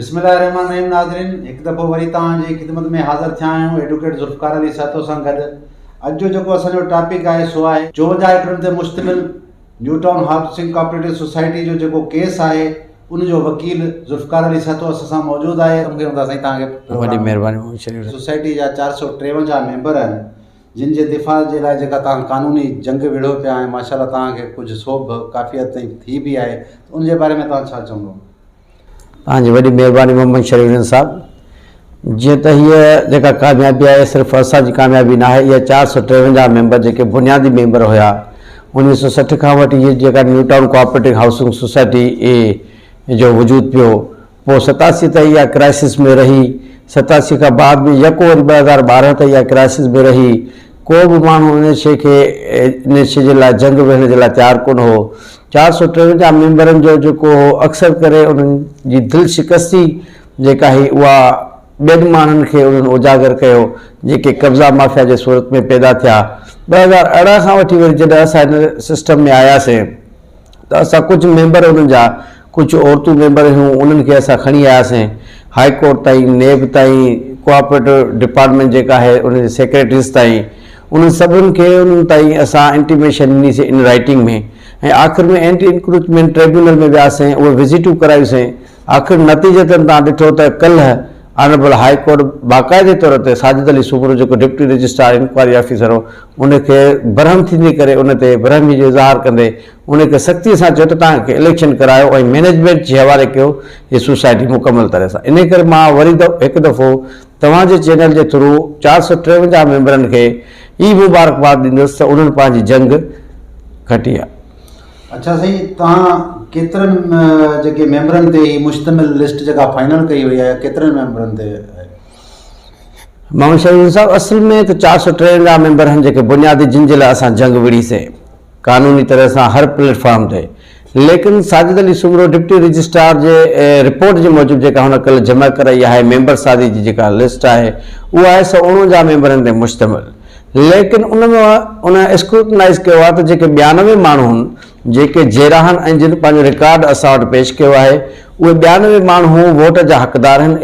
बिस्मिल्लाहिर्रहमानिर्रहीम। नाज़रीन, एक दफ़ो वरी तव्हांजी ख़िदमत में हाज़िर थिया आहियूं एडवोकेट ज़ुल्फ़कार अली सातो सां गॾु। अॼु जो जेको असांजो टॉपिक आहे सो आहे 54 एकड़नि ते मुश्तमिल new town housing cooperative society जो जेको केस आहे उनजो वकील ज़ुल्फ़कार अली सातो असां सां मौजूदु आहे। वॾी महिरबानी। सोसाइटी जा 453 मेंबर आहिनि जिन जे दिफ़ा जे लाइ जेका तव्हां कानूनी जंग विढ़ो पिया ऐं माशाल्लाह तव्हांखे कुझु सोभ काफ़ी हद ताईं थी बि आहे, उनजे बारे में तव्हां छा चवंदो? तव्हांजी वॾी महिरबानी मोहम्मद शरीफ़ साहब। जीअं त हीअ जेका कामयाबी आहे सिर्फ़ु असांजी कामयाबी न आहे, इहा 453 मेंबर जेके बुनियादी मेंबर हुया 1960 खां वठी इहा जेका new town cooperative housing society जो वजूद पियो, पोइ 87 ताईं इहा क्राइसिस में रही, 87 खां बाद बि यको वरी 2012 ताईं इहा क्राइसिस में रही। को बि माण्हू इन शइ जे लाइ जंग विहण जे लाइ तयारु कोन हो। 453 मेंबरनि जो जेको अक्सर करे उन्हनि जी दिलि शिकस्ती जेका हुई उहा ॿियनि माण्हुनि खे उन्हनि उजागर कयो जेके कब्ज़ा माफ़िया जे सूरत में पैदा थिया। 2018 खां वठी वरी जॾहिं असां हिन सिस्टम में आयासीं त असां कुझु मेंबर उन्हनि जा, कुझु औरतूं मेंबर हुयूं, उन्हनि खे असां खणी आयासीं हाई कोर्ट ताईं, नेब ताईं, कोऑपरेटिव डिपार्टमेंट जेका आहे उनजे सेक्रेटरीज़ ताईं, उन्हनि सभिनि खे उन्हनि ताईं असां इंटीमेशन ॾिनीसीं इन राइटिंग में। ऐं आख़िर में एंटी इंक्रोचमेंट ट्रिब्यूनल में वियासीं, उहे विज़िटूं करायूंसीं। आख़िर नतीजतन तव्हां ॾिठो त कल्ह ऑनरेबल हाई कोर्ट बाक़ाइदे तौर ते साजिद अली सूमरो जेको डिप्टी रजिस्ट्रार इंक्वायरी ऑफिसर हो उनखे बरहम थींदी करे उन ते बरहमी जो इज़हार कंदे उनखे सख़्तीअ सां चयो त तव्हांखे इलेक्शन करायो ऐं मैनेजमेंट जे हवाले कयो हीअ सोसाइटी मुकमल तरह सां। इन करे मां वरी हिकु दफ़ो तव्हांजे चैनल जे थ्रू 453 मेंबरनि खे ई मुबारकबाद ॾींदुसि त उन्हनि पंहिंजी जंग खटी आहे। अच्छा साईं, तव्हां केतिरनि जेके मेंबरनि ते ही मुश्तमिल लिस्ट जेका फाइनल कई वई आहे केतिरनि मेंबरनि ते आहे? मोहम्मद शरीफ़ साहब, असल में त 453 मेंबर आहिनि जेके बुनियादी जिन जे लाइ असां जंग विड़ीसीं कानूनी तरह सां हर प्लेटफॉर्म ते। लेकिन साजिद अली सूमरो डिप्टी रजिस्ट्रार जे रिपोर्ट जे मूजिबि जेका हुन कल्ह जमा कराई आहे मेंबर सादी जी जेका लिस्ट आहे उहा आहे 149 मेंबरनि ते मुश्तमिल। लेकिन उन स्क्रूटनाइज़ कयो आहे त जेके 92 माण्हू आहिनि जेके जेराहन ऐं जिन पंहिंजो रिकॉर्ड असां वटि पेश कयो आहे उहे 92 माण्हू वोट जा हक़दार आहिनि।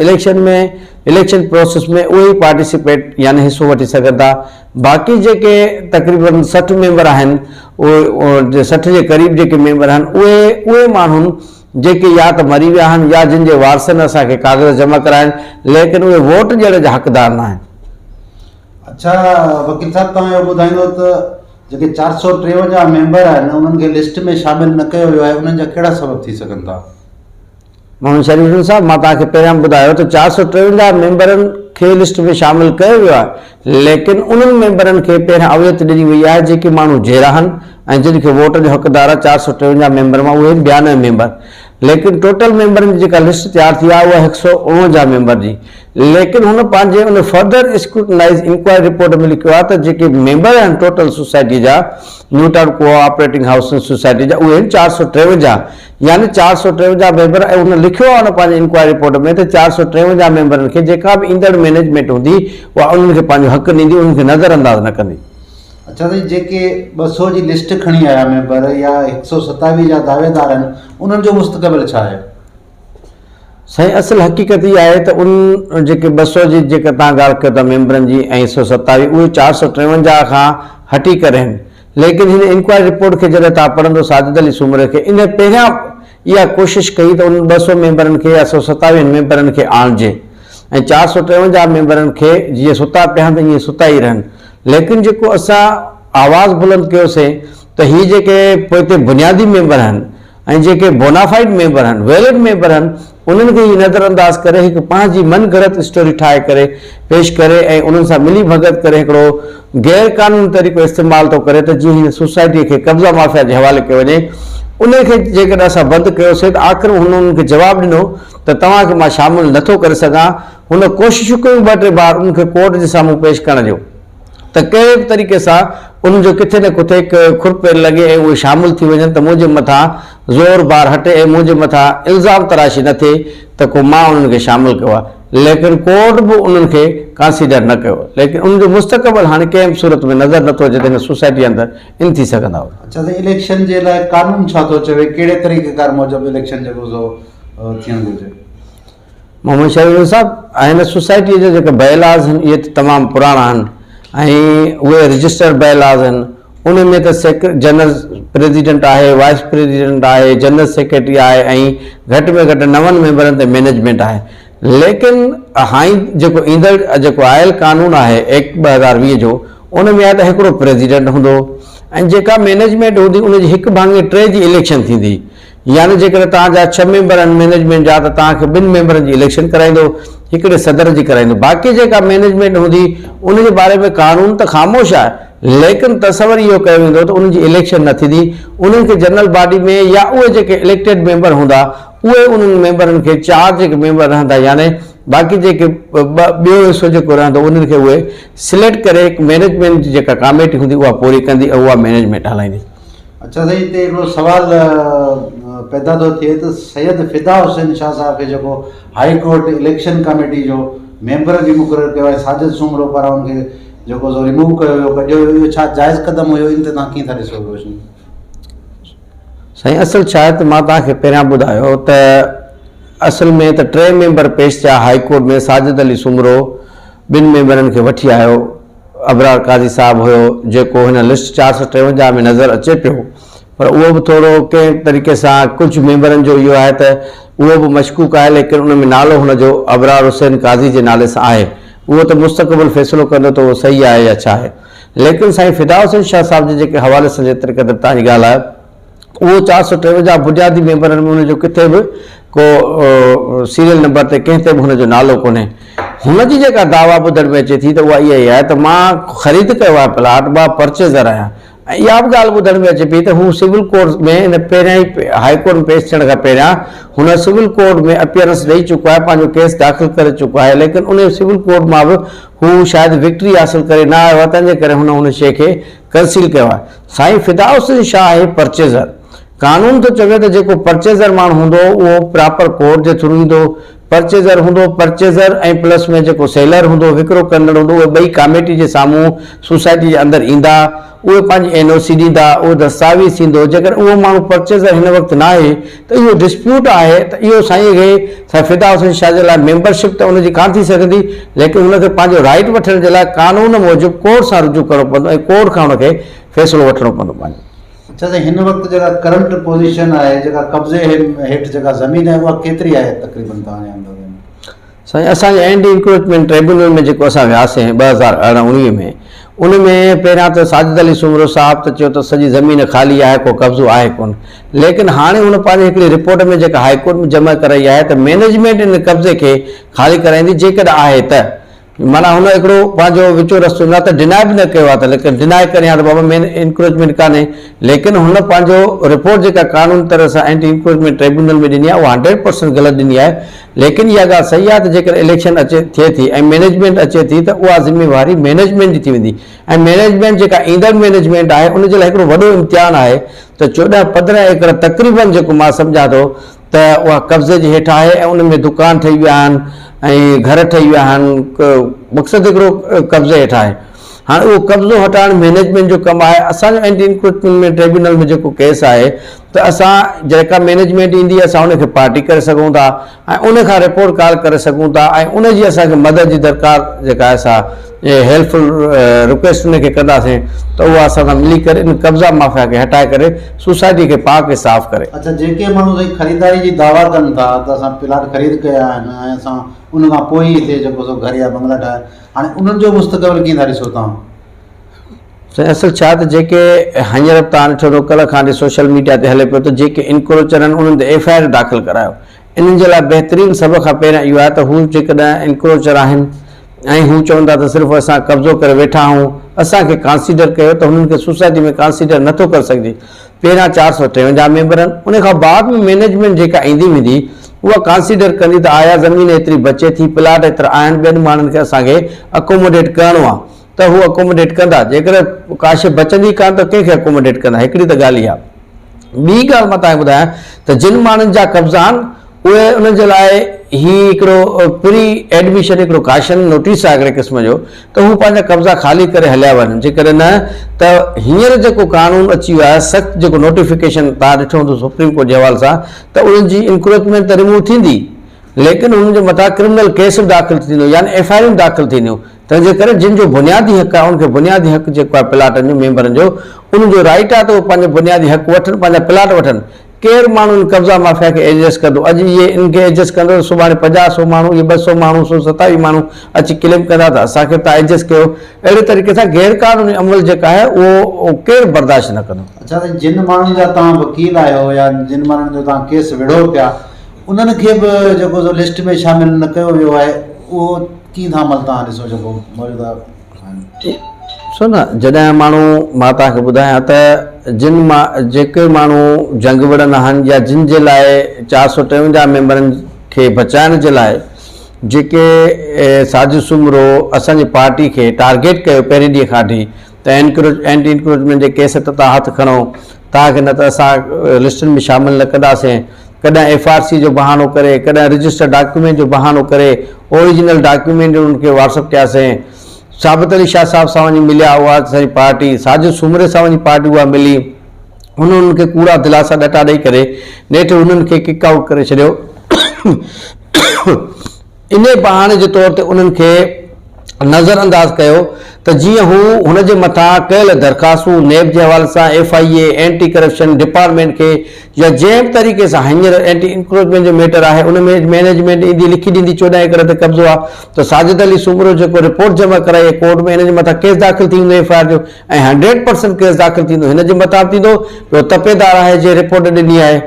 इलेक्शन प्रोसेस में उहे ई पार्टिसिपेट यानी हिसो वठी सघनि था। बाक़ी जेके तक़रीबन 60 मेंबर आहिनि, उहे 60 जे क़रीब जेके मेंबर आहिनि उहे माण्हू जेके या त मरी विया आहिनि या जिन जे वारसनि असांखे कागज़ जमा कराया आहिनि, लेकिन उहे वोट ॾियण जा हक़दार न आहिनि। अच्छा वकील साहब, तव्हां इहो ॿुधाईंदो त जेके 453 मेंबर आहिनि उन्हनि खे लिस्ट में शामिल न कयो वियो आहे, उन्हनि जा कहिड़ा सबब थी सघनि था? मोहम्मद शरीफ़ साहब, मां तव्हांखे पहिरियां ॿुधायो त 453 मेंबरनि खे लिस्ट में शामिल कयो वियो आहे, लेकिन उन्हनि मेंबरनि खे पहिरियां अवलियत ॾिनी वई आहे जेके माण्हू जेराहन ऐं जिन खे वोट जो हक़दार आहे। 453 मेंबर मां उहे 92 मेंबर, लेकिन टोटल मेंबरनि जी जेका लिस्ट तयारु थी आहे उहा 149 मेंबर जी। लेकिन हुन पंहिंजे उन फर्दर स्क्रूटनाइज़ इंक्वायरी रिपोर्ट में लिखियो आहे त जेके मेंबर आहिनि टोटल सोसाइटी जा, new town cooperating housing society जा, उहे 453 यानी 453 मेंबर। ऐं हुन लिखियो आहे उन पंहिंजे इंक्वायरी रिपोर्ट में त 453 मेंबरनि खे जेका बि ईंदड़ मैनेजमेंट हूंदी उहा उन्हनि खे पंहिंजो हक़ ॾींदी, उन्हनि खे नज़रअंदाज़ न कंदी। अच्छा साईं, जेके 200 जी लिस्ट खणी आया मेंबर या 127 जा दावेदार आहिनि उन्हनि जो मुस्तक़बिल छा आहे? साईं, असल हक़ीक़त इहा आहे त उन जेके 200 जी जेका तव्हां ॻाल्हि कयो था मेंबरनि जी ऐं 127 उहे 453 खां हटी करे आहिनि। लेकिन हिन इंक्वायरी रिपोर्ट खे जॾहिं तव्हां पढ़ंदो साजिद अली सूमरे खे, इन पहिरियां इहा कोशिशि कई त उन 200 मेंबरनि खे या 127 मेंबरनि खे आणिजे ऐं 453 मेंबरनि खे जीअं सुता पिया आहिनि त ईअं सुता ई रहनि। लेकिन जेको असां आवाज़ बुलंद कयोसीं त हीअ जेके पोइ बुनियादी मेंबर आहिनि ऐं जेके बोनाफाइड मेंबर आहिनि, वैलिड मेंबर आहिनि, उन्हनि खे नज़रअंदाज़ करे हिकु पंहिंजी मन गढ़ंत स्टोरी ठाहे करे पेश करे ऐं उन्हनि सां मिली भगत करे हिकिड़ो गैर कानूनी तरीक़ो इस्तेमालु थो करे त जीअं हिन सोसाइटीअ खे कब्ज़ा माफ़िया जे हवाले कयो वञे। उनखे जेकॾहिं असां बंदि कयोसीं त आख़िर हुननि खे जवाबु ॾिनो त तव्हांखे मां शामिलु नथो करे सघां। हुन कोशिशूं कयूं 2-3 बार उनखे कोर्ट जे साम्हूं पेश करण जो त कहिड़े बि तरीक़े सां उनजो किथे न किथे हिकु खुरपेर लॻे ऐं उहे शामिलु थी वञनि त मुंहिंजे मथां ज़ोर बार हटे ऐं मुंहिंजे मथां इल्ज़ाम तराशी न थिए त को मां उन्हनि खे शामिलु कयो आहे। लेकिन कोर्ट बि उन्हनि खे कंसीडर न कयो, लेकिन उनजो मुस्तक़बिल हाणे कंहिं बि सूरत में नज़र नथो अचे त हिन सोसाइटी अंदरि इन थी सघंदा हुआ। अच्छा त इलेक्शन जे लाइ कानून छा थो चवे, कहिड़े तरीक़ेकार मूजिबि इलेक्शन जेको थियणु घुरिजे? मोहम्मद शरीफ साहब हिन सोसाइटीअ जा जेके बैलाज़ आहिनि इहे त तमामु पुराणा आहिनि ऐं उहे रजिस्टर्ड बैलाज़ आहिनि। उन में त जनरल प्रेसिडेंट आहे, वाइस प्रेसिडेंट आहे, जनरल सेक्रेटरी आहे ऐं घटि में घटि 9 मेंबरनि ते मैनेजमेंट आहे। लेकिन हाणे जेको ईंदड़ जेको आयल कानून आहे एक्ट 2020 जो उन में आहे त हिकिड़ो प्रेसिडेंट हूंदो ऐं जेका मैनेजमेंट हूंदी उनजी हिकु भाङे 3 जी इलेक्शन थींदी। यानी जेकर तव्हांजा 6 मेंबर आहिनि मैनेजमेंट जा त तव्हांखे 2 मेंबरनि जी इलेक्शन कराईंदो, हिकिड़े सदर जी कराईंदो। बाक़ी जेका मैनेजमेंट हूंदी उनजे बारे में कानून त ख़ामोश आहे, लेकिन तसवर इहो कयो वेंदो त उन्हनि जी इलेक्शन न थींदी। उन्हनि खे जनरल बॉडी में या उहे जेके इलेक्टेड मेंबर हूंदा उहे उन्हनि मेंबरनि खे 4 जेके मेंबर रहंदा, यानी बाक़ी जेके ॿियो हिसो जेको रहंदो उन्हनि खे उहे सिलेक्ट करे हिकु मैनेजमेंट जी जेका कमेटी हूंदी उहा पूरी कंदी ऐं उहा मैनेजमेंट हलाईंदी। अच्छा साईं, हिते हिकिड़ो सुवाल पैदा थो थिए त सैयद फिदा हुसैन शाह साहब खे जेको हाई कोर्ट इलेक्शन कमेटी जो मेंबर बि मुक़ररु कयो आहे, साजिद सुमरो पारां हुनखे जेको सो रिमूव कयो वियो, कढियो वियो, इहो छा जाइज़ क़दम हुयो? इन ते तव्हां कीअं था ॾिसो रोशनी? साईं असल छा आहे त मां तव्हांखे पहिरियां ॿुधायो त असल में त 3 मेंबर पेश थिया हाई कोर्ट में। साजिद अली सुमरो 2 मेंबरनि खे वठी आयो, अबरार काज़ी साहब हुयो जेको हिन लिस्ट 453 में नज़र अचे पियो, पर उहो बि थोरो कंहिं तरीक़े सां कुझु मेंबरनि जो इहो आहे त उहो बि मशकूक आहे, लेकिन उन में नालो हुनजो अबरार हुसैन काज़ी जे नाले सां आहे। उहो त मुस्तक़बिल फ़ैसिलो कंदो त उहो सही आहे या छा आहे। लेकिन साईं फिदा हुसैन शाह साहब जे जेके हवाले सां जेतिरे क़दुरु तव्हांजी ॻाल्हि आहे उहो 453 बुनियादी मेंबरनि में हुनजो किथे बि को सीरियल नंबर ते कंहिं ते बि हुनजो नालो कोन्हे। हुनजी जेका दावा ॿुधण में अचे थी त उहा इहा ई आहे त मां ख़रीद कयो आहे प्लाट, मां परचेज़र आहियां। ऐं इहा बि ॻाल्हि ॿुधण में अचे पई त हू सिविल कोर्ट में हिन पहिरियां ई हाई कोर्ट में पेश थियण खां पहिरियां हुन सिविल कोर्ट में अपीयरेंस ॾेई चुको आहे, पंहिंजो केस दाख़िल करे चुको आहे, लेकिन उन सिविल कोर्ट मां बि हू शायदि विक्ट्री हासिल करे न आयो आहे, तंहिंजे करे हुन शइ खे कंसील कयो आहे। साईं फिदा हुसैन शाह आहे परचेज़र। कानून तो चवे तो जेको परचेज़र माण्हू हूंदो उहो प्रॉपर कोर्ट जे थ्रू ईंदो, परचेज़र हूंदो, परचेज़र ऐं प्लस में जेको सेलर हूंदो, विकिरो कंदड़ हूंदो, उहे ॿई कमेटी जे साम्हूं सोसाइटी जे अंदरि ईंदा, उहे पंहिंजी NOC ॾींदा, उहो दस्तावेज़ थींदो। जेकर उहो माण्हू परचेज़र हिन वक़्तु न आहे त इहो डिस्प्यूट आहे त इहो साईं खे फिदा हुसैन शाह जे लाइ मेंबरशिप त उनजी कान थी सघंदी, लेकिन हुनखे पंहिंजो राइट वठण जे लाइ कानून मूजिबि कोर्ट सां रुजू करिणो पवंदो ऐं कोर्ट खां हुनखे फ़ैसिलो वठिणो पवंदो पंहिंजो। अच्छा साईं, हिन वक़्तु जेका करंट पोज़ीशन आहे, जेका कब्ज़े हेठि जेका ज़मीन आहे उहा केतिरी आहे तक़रीबन तव्हांजे अंदाज़े में? साईं असांजे एंटी इंक्रोचमेंट ट्रिब्यूनल में जेको असां वियासीं 2018-19 में, उन में पहिरियां त साजिद अली सुमरो साहब त चयो त सॼी ज़मीन ख़ाली आहे, को कब्ज़ो आहे कोन। लेकिन हाणे हुन पंहिंजी हिकिड़ी रिपोर्ट में जेका हाई कोर्ट में जमा कराई आहे त मैनेजमेंट इन कब्ज़े खे ख़ाली कराईंदी जेकॾहिं आहे त। माना हुन हिकिड़ो पंहिंजो विचो रस्तो न त डिनाय बि न कयो आहे, त लेकिन डिनाय करे हा त बाबा मेन इंक्रोचमेंट कान्हे, लेकिन हुन पंहिंजो रिपोर्ट जेका कानून तरह सां एंटी इंक्रोचमेंट ट्रिब्यूनल में ॾिनी आहे उहा 100% ग़लति ॾिनी आहे। लेकिन इहा ॻाल्हि सही आहे त जेकर इलेक्शन थिए थी ऐं मैनेजमेंट अचे थी त उहा ज़िम्मेवारी मैनेजमेंट जी थी वेंदी ऐं मैनेजमेंट जेका ईंदड़ मैनेजमेंट आहे उन जे लाइ हिकिड़ो वॾो इम्तिहान आहे त 14-15 एकड़ तक़रीबन जेको मां सम्झां थो त उहा कब्ज़े जे हेठि आहे ऐं उन में दुकान ठही विया आहिनि ऐं घर ठही विया आहिनि। मक़सदु हिकिड़ो कब्ज़े हेठि आहे। हाणे उहो कब्ज़ो हटाइण मैनेजमेंट जो कमु आहे। असांजो एंटी इंक्रोचमेंट ट्रिब्यूनल में जेको केस आहे त असां जेका मैनेजमेंट ईंदी असां उनखे पार्टी करे सघूं था ऐं उन खां रिपोर्ट कॉल करे सघूं था ऐं उनजी असांखे मदद जी दरकार जेका आहे असां हेल्पफुल रिक्वेस्ट उनखे कंदासीं त उहा असां सां मिली करे इन कब्ज़ा माफ़िया खे हटाए करे सोसाइटी खे पाक ऐं साफ़ करे। अच्छा, जेके माण्हू साईं ख़रीदारी जी दावा कनि था त असां प्लाट ख़रीद कया आहिनि ऐं असां उन खां पोइ ई हिते जेको सो घर या बंगला ठाहे, हाणे उन्हनि जो मुस्तक़बिल कीअं था ॾिसो तव्हां? असल छा त जेके हींअर तव्हां ॾिठो त कल्ह खां सोशल मीडिया ते हले पियो त जेके इंक्रोचर आहिनि उन्हनि ते FIR दाख़िल करायो। इन्हनि जे लाइ बहितरीनु सभ खां पहिरियां इहो आहे त हू जेकॾहिं इंक्रोचर आहिनि ऐं हू चवनि था त सिर्फ़ु असां कब्ज़ो करे वेठा आहियूं, असांखे कंसीडर कयो, त हुननि खे सोसाइटी में कंसीडर नथो करे सघिजे। पहिरियां 453 मेंबर आहिनि, उन खां बाद में मैनेजमेंट जेका ईंदी वेंदी उहा कंसीडर कंदी त आया ज़मीन एतिरी बचे थी, प्लाट एतिरा आहिनि, ॿियनि माण्हुनि खे असांखे अकोमोडेट करिणो आहे त हू अकोमोडेट कंदा। जेकर काश बचंदी कान त कंहिंखे अकोमोडेट कंदा, हिकिड़ी त ॻाल्हि इहा। ॿी ॻाल्हि मां तव्हांखे ॿुधायां त जिन माण्हुनि जा कब्ज़ा आहिनि उहे उन्हनि जे लाइ ही हिकिड़ो प्री एडमिशन हिकिड़ो काशन नोटिस आहे हिकिड़े क़िस्म जो, त हू पंहिंजा कब्ज़ा ख़ाली करे हलिया वञनि। जेकॾहिं न त हींअर जेको कानून अची वियो आहे सख़्तु जेको नोटिफिकेशन तव्हां ॾिठो हूंदो सुप्रीम कोर्ट जे हवाले सां, त उन्हनि जी इंक्रोचमेंट त रिमूव थींदी लेकिन उनजे मथां क्रिमिनल केस बि दाख़िल थींदो यानी FIR दाख़िल थींदियूं। तंहिंजे करे जिन जो बुनियादी हक़ आहे उनखे बुनियादी हक़ जेको आहे प्लाटनि जो मेंबरनि जो उनजो राइट आहे त उहो पंहिंजो बुनियादी हक़ वठनि, पंहिंजा प्लाट वठनि। केरु माण्हू कब्ज़ा माफ़िया खे एडजस्ट कंदो? अॼु इहे इनखे एडजस्ट कंदो, सुभाणे 50-100 माण्हू, इहे 200 माण्हू, 127 माण्हू अची क्लेम कंदा त असांखे तव्हां एडजस्ट कयो। अहिड़े तरीक़े सां गैर क़ानूनी अमल जेका आहे उहो केरु बर्दाश्त न कंदो। अच्छा, त जिन माण्हुनि जा तव्हां वकील आहियो या जिन माण्हुनि जो तव्हां केस विढ़ो पिया, उन्हनि खे बि जेको लिस्ट में शामिल न कयो वियो आहे, उहो कीअं था अमल तव्हां ॾिसो जेको मौजूदा आहिनि? सो न, जॾहिं माण्हू, मां तव्हांखे ॿुधायां त जेके माण्हू जंग विढ़ंदा आहिनि या जिन जे लाइ 453 मेंबरनि खे बचाइण जे लाइ जेके साज़िश सुमरो असांजी पार्टी खे टारगेट कयो पहिरें ॾींहं खां वठी त एंटी इंक्रोचमेंट जे केस ते तव्हां हथु खणो, तव्हांखे न त असां लिस्टनि में शामिल न कंदासीं, कॾहिं FRC जो बहानो करे, कॾहिं रजिस्टर डॉक्यूमेंट जो बहानो करे ओरिजिनल डॉक्यूमेंट उनखे व्हाट्सअप कयासीं। साबित अली शाह साहब सां वञी मिलिया, उहा असांजी पार्टी, साजिद सुमरे सां वञी पार्टी उहा मिली, उन्हनि खे कूड़ा दिलासा ॾटा ॾेई करे नेठि उन्हनि खे किक आउट करे छॾियो। इन बहाने जे तौर ते उन्हनि खे नज़रअंदाज़ कयो त जीअं हू हुनजे मथां कयल दरख़्वास्तूं नेब जे हवाले सां FIA एंटी करप्शन डिपार्टमेंट खे या जंहिं बि तरीक़े सां हींअर एंटी इंक्रोचमेंट जो मैटर आहे उन में मैनेजमेंट ईंदी लिखी ॾींदी 14 एकड़ ते कब्ज़ो आहे त साजिद अली सुमरो जेको रिपोर्ट जमा कराई कोर्ट में, हिन जे मथां केस दाख़िल थींदो FIR जो, ऐं 100% केस दाख़िल थींदो हिन जे मथां थींदो। ॿियो तपेदार आहे जे रिपोर्ट ॾिनी आहे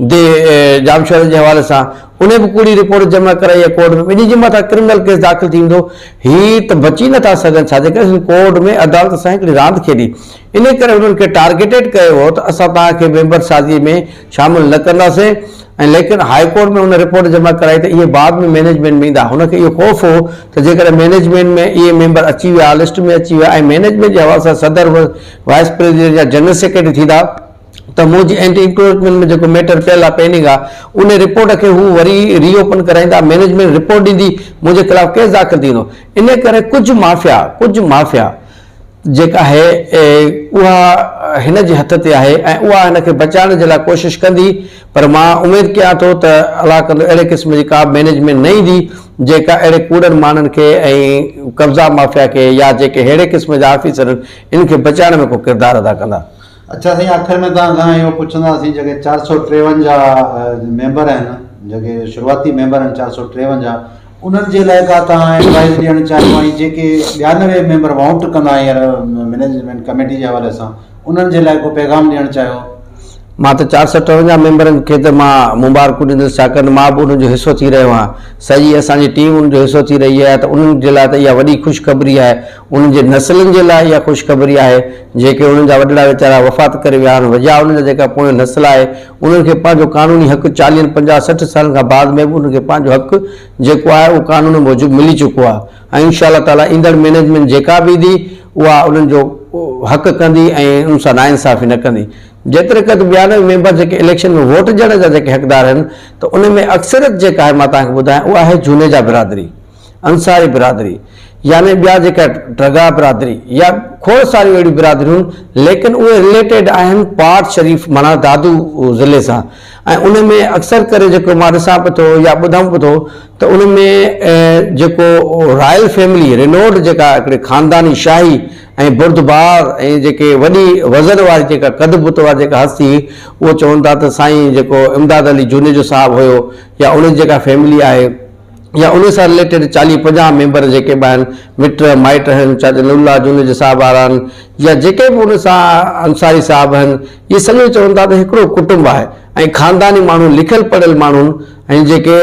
जामशोर जे हवाले सां, उन बि पूरी रिपोर्ट जमा कराई आहे कोर्ट में, ॿिन्ही जे मथां क्रिमिनल केस दाख़िल थींदो। हीअ त बची नथा सघनि, छाजे करे कोर्ट में अदालत सां हिकिड़ी रांदि खेॾी, इन करे उन्हनि खे टारगेटेड कयो हो त असां तव्हांखे मेंबर साज़ीअ में शामिल न कंदासीं। ऐं लेकिन हाई कोर्ट में उन रिपोर्ट जमा कराई त इहे बाद में मैनेजमेंट में ईंदा। हुनखे इहो ख़ौफ़ हो त जेकॾहिं मैनेजमेंट में इहे मेंबर अची विया, लिस्ट में अची विया ऐं मैनेजमेंट जे हवाले सां सदर वाइस प्रेसिडेंट या जनरल सेक्रेटरी थींदा त मुंहिंजी एंटी इंक्रोचमेंट में जेको मैटर पियल आहे पेंडिंग आहे उन रिपोर्ट खे हू वरी रीओपन कराईंदा, मैनेजमेंट रिपोर्ट ॾींदी, मुंहिंजे ख़िलाफ़ केस दाख़िल थींदो। इन करे कुझु माफ़िया जेका आहे उहा हिन जे हथ ते आहे ऐं उहा हिनखे बचाइण जे लाइ कोशिशि कंदी, पर मां उमेदु कयां थो त अलाह कंदो अहिड़े क़िस्म जी का मैनेजमेंट न ईंदी जेका अहिड़े कूड़नि माण्हुनि खे ऐं कब्ज़ा माफ़िया खे या जेके अहिड़े क़िस्म जा ऑफिसर आहिनि इनखे बचाइण में को किरदारु अदा कंदा। अच्छा साईं, आख़िर में तव्हां खां इहो पुछंदासीं, जेके 453 जा मेंबर आहिनि, जेके शुरूआती मेंबर आहिनि 453 जा, उन्हनि जे लाइ का तव्हां एडवाइस ॾियणु चाहियो ऐं जेके 92 मेंबर वाउंट कंदा हींअर मैनेजमेंट कमेटी जे हवाले सां, उन्हनि जे लाइ को पैगाम ॾियणु चाहियो? मां त 453 मेंबरनि खे त मां मुबारकूं ॾींदुसि, छाकाणि मां बि उन्हनि जो हिसो थी रहियो आहियां, सॼी असांजी टीम उनजो हिसो थी रही आहे। त उन्हनि जे लाइ त इहा वॾी ख़ुशख़बरी आहे, उन्हनि जे नसलनि जे लाइ इहा ख़ुशख़बरी आहे जेके उन्हनि जा वॾड़ा वीचारा वफ़ात करे विया आहिनि, वजह उन्हनि जा जेका पोइ नस्ल आहे उन्हनि खे पंहिंजो कानूनी हक़ 40, 50, 60 सालनि खां बाद में बि उन्हनि खे पंहिंजो हक़ जेको आहे उहो कानून मूजिबि मिली चुको आहे। ऐं इंशाअल्लाह ताला ईंदड़ मैनेजमेंट जेका बि ईंदी उहा उन्हनि जो हक़ कंदी ऐं उन सां नाइंसाफ़ी न कंदी। जेतिरे क़दुरु 92 मेंबर जेके इलेक्शन में वोट ॾियण जा जेके हक़दार आहिनि त उन में अक्सरियत जेका आहे मां तव्हांखे ॿुधायां उहा आहे जुनेजा बिरादरी, अंसारी बिरादरी, यानी ॿिया जेका ट्रगा बिरादरी या खोड़ सारियूं अहिड़ियूं बिरादरियूं, लेकिन उहे रिलेटेड आहिनि पाट शरीफ़ माना दादू ज़िले सां। ऐं उन में अक्सर करे जेको मां ॾिसां पियो थो या ॿुधां पियो थो त उन में जेको रॉयल फैमिली रिनोड जेका हिकिड़ी ख़ानदानी शाही ऐं बुर्दबार ऐं जेके वॾी वज़न वारी जेका कद बुत वारी जेका हस्ती, उहो चवनि था त साईं जेको इमदाद अली जुनेजो साहिबु हुयो या उन जेका फैमिली आहे या उन सां रिलेटेड 40-50 मेंबर जेके बि आहिनि, मिट माइट आहिनि, चाहे लुल्ला जुनेजो साहिबु वारा आहिनि या जेके बि उन सां अंसारी साहिबु आहिनि, इहे सॼो चवनि था त हिकिड़ो कुटुंब आहे ऐं ख़ानदानी माण्हू, लिखियलु पढ़ियल माण्हू ऐं जेके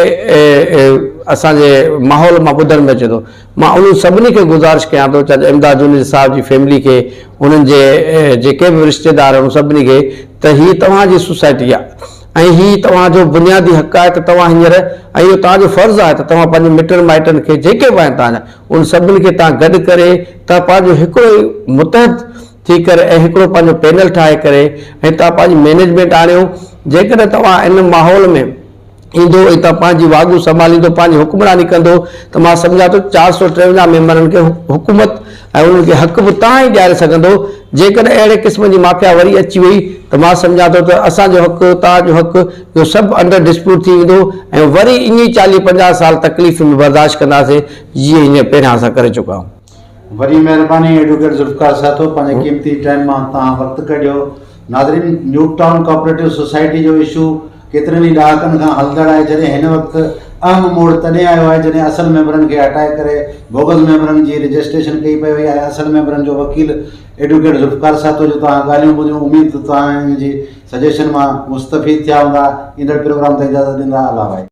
असांजे माहौल मां ॿुधण में अचे थो। मां उन्हनि सभिनी खे गुज़ारिश कयां थो, चाहे इमदाद जुनेजो साहिब जी फैमिली खे, उन्हनि जे जेके बि रिश्तेदार आहिनि सभिनी खे, त हीअ तव्हांजी सोसाइटी आहे ऐं हीअ तव्हांजो बुनियादी हक़ आहे त तव्हां हींअर ऐं इहो तव्हांजो फ़र्ज़ु आहे त तव्हां पंहिंजे मिटनि माइटनि खे जेके बि आहिनि तव्हांजा उन सभिनी खे तव्हां गॾु करे तव्हां पंहिंजो हिकिड़ो ई मुतहद थी करे ऐं हिकिड़ो पंहिंजो पैनल ठाहे करे ऐं तव्हां पंहिंजी मैनेजमेंट आणियो। जेकॾहिं तव्हां इन माहौल में ईंदो इतां पंहिंजी वागू संभालींदो, पंहिंजी हुकुमरानी कंदो, त मां सम्झां थो 453 मेंबरनि खे हुकूमत ऐं उन्हनि खे हक़ बि तव्हां ई ॾियारे सघंदो। जेकॾहिं अहिड़े क़िस्म जी माफ़िया वरी अची वई त मां सम्झां थो त असांजो हक़, तव्हांजो हक़, इहो सभु अंडर डिस्प्यूट थी वेंदो ऐं वरी ईअं 40-50 साल तकलीफ़ में बर्दाश्त कंदासीं जीअं हीअं पहिरियां असां करे चुका आहियूं। वॾी महिरबानी एडवोकेट ज़ुल्फ़िकार साथो, पंहिंजे क़ीमती टाइम मां तव्हां वक़्तु कढियो। नाज़रीन, न्यू टाउन कोऑपरेटिव सोसाइटी जो इशू केतिरनि ई ॾहाकनि खां हलंदड़ आहे, जॾहिं हिन वक़्तु अहम मोड़ तॾहिं आयो आहे जॾहिं असल मेंबरनि खे हटाए करे बोगस मेंबरनि जी रजिस्ट्रेशन कई पई वई आहे। असल मेंबरनि जो वकील एडवोकेट ज़ुल्फ़िकार साथो जो तव्हां ॻाल्हियूं ॿुधियूं, उमेद तव्हांजी सजेशन मां मुस्तफ़ीद थिया हूंदा। ईंदड़ प्रोग्राम ते इजाज़त ॾींदा। अल्लाह भाई।